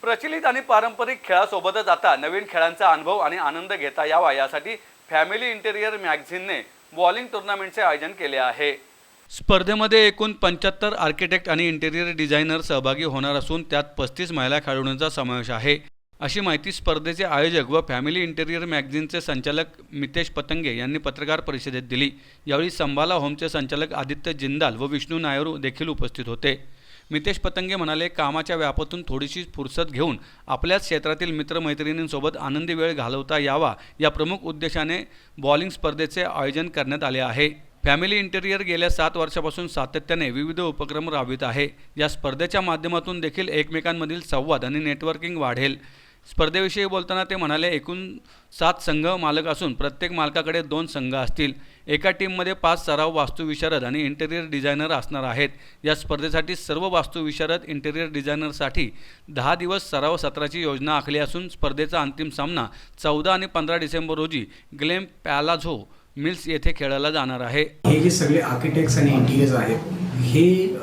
प्रचलित आणि पारंपरिक खेळासोबतच आता नवीन खेळांचा अनुभव आणि आनंद घेता यावा यासाठी फॅमिली इंटेरियर मॅगझिनने बॉलिंग टुर्नामेंटचे आयोजन केले आहे। स्पर्धेमध्ये एकूण 75 आर्किटेक्ट आणि इंटेरियर डिझायनर सहभागी होणार असून त्यात 35 महिला खेळाडूंचा समावेश आहे, अशी माहिती स्पर्धेचे आयोजक व फॅमिली इंटेरियर मॅगझिनचे संचालक मितेश पतंगे यांनी पत्रकार परिषदेत दिली। यावेळी संभाला होमचे संचालक आदित्य जिंदाल व विष्णू नायरू देखील उपस्थित होते। मितेश पतंगे म्हणाले, कामाच्या व्यापातून थोडीशी फुरसत घेऊन आपल्याच क्षेत्रातील मित्रमैत्रिणींसोबत आनंदी वेळ घालवता यावा या प्रमुख उद्देशाने बॉलिंग स्पर्धेचे आयोजन करण्यात आले आहे। फॅमिली इंटेरियर गेल्या 7 वर्षापासून सातत्याने विविध उपक्रम राबवित आहे। या स्पर्धेच्या माध्यमातून देखील एकमेकांमधील संवाद आणि नेटवर्किंग वाढेल। स्पर्धेविषयी बोलताना ते म्हणाले, एकूण 7 संघ मालक असून प्रत्येक मालकाकडे 2 संघ असतील। एका टीममध्ये 5 सराव वास्तुविशारद आणि इंटेरियर डिझायनर असणार आहेत। या स्पर्धेसाठी सर्व वास्तुविशारद इंटेरियर डिझायनरसाठी 10 दिवस सराव सत्राची योजना आखली असून स्पर्धेचा अंतिम सामना 14 आणि 15 डिसेंबर रोजी ग्लेम पॅलाझो मिल्स येथे खेळला जाणार आहे। हे जे सगळे आर्किटेक्ट्स आणि इंटिरियर्स आहेत हे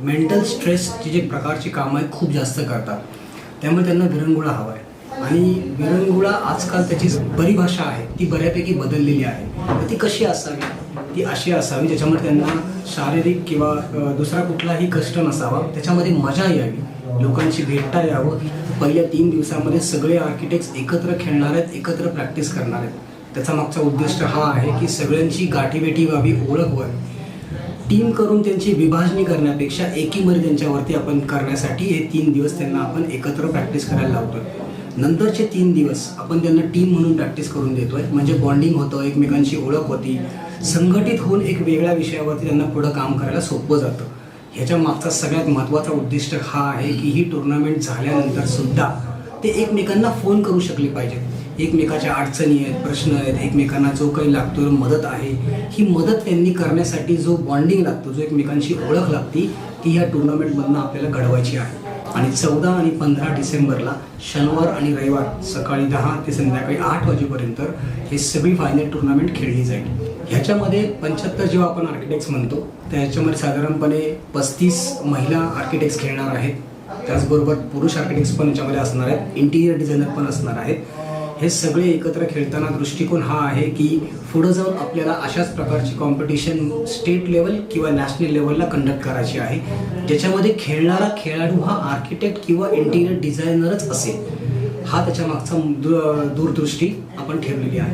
मेंटल स्ट्रेसची जे प्रकारची कामं आहेत खूप जास्त करतात, त्यामुळे त्यांना विरंगुळा हवा आहे आणि विरंगुळा आजकाल त्याची परिभाषा आहे ती बऱ्यापैकी बदललेली आहे। तर ती कशी असावी? ती अशी असावी ज्याच्यामध्ये त्यांना शारीरिक किंवा दुसरा कुठलाही कष्ट नसावा, त्याच्यामध्ये मजा यावी, लोकांची भेटता यावं। पहिल्या 3 दिवसामध्ये सगळे आर्किटेक्ट्स एकत्र खेळणार आहेत, एकत्र प्रॅक्टिस करणार आहेत। त्याचा मागचा उद्दिष्ट हा आहे की सगळ्यांची गाठीभेटी व्हावी, ओळख व्हावी। टीम करून त्यांची विभाजणी करण्यापेक्षा एकीमध्ये त्यांच्यावरती आपण करण्यासाठी हे 3 दिवस त्यांना आपण एकत्र प्रॅक्टिस करायला लावतोय। नंतरचे 3 दिवस आपण त्यांना टीम म्हणून प्रॅक्टिस करून देतोय, म्हणजे बॉन्डिंग होतं, एकमेकांची ओळख होती, संघटित होऊन एक वेगळ्या विषयावरती त्यांना पुढं काम करायला सोपं जातं। ह्याच्या मागचा सगळ्यात महत्त्वाचा उद्दिष्ट हा आहे की ही टुर्नामेंट झाल्यानंतर सुद्धा ते एकमेकांना फोन करू शकले पाहिजेत। एकमेकाच्या अडचणी आहेत, प्रश्न आहेत, एकमेकांना जो काही लागतो मदत आहे, ही मदत त्यांनी करण्यासाठी जो बॉन्डिंग लागतो, जो एकमेकांची ओळख लागते, ती ह्या टुर्नामेंटमधनं आपल्याला घडवायची आहे। आणि 14 आणि 15 डिसेंबरला शनिवार आणि रविवार सकाळी 10 ते संध्याकाळी 8 वाजेपर्यंत हे सगळी फायनल टुर्नामेंट खेळली जाईल। ह्याच्यामध्ये 75 जेव्हा आपण आर्किटेक्ट्स म्हणतो त्याच्यामध्ये साधारणपणे 35 महिला आर्किटेक्ट्स खेळणार आहेत, त्याचबरोबर पुरुष आर्किटेक्ट्स पण याच्यामध्ये असणार आहेत, इंटिरियर डिझायनर पण असणार आहेत। हे सगळे एकत्र खेळताना दृष्टिकोन हा आहे की पुढे जाऊन आपल्याला अशाच प्रकारची कॉम्पिटिशन स्टेट लेवल किंवा नॅशनल लेवलला कंडक्ट करायची आहे, ज्याच्यामध्ये खेळणारा खेळाडू हा आर्किटेक्ट किंवा इंटिरियर डिझायनरच असेल। हा त्याच्या मागचा दूरदृष्टी आपण ठेवलेली आहे।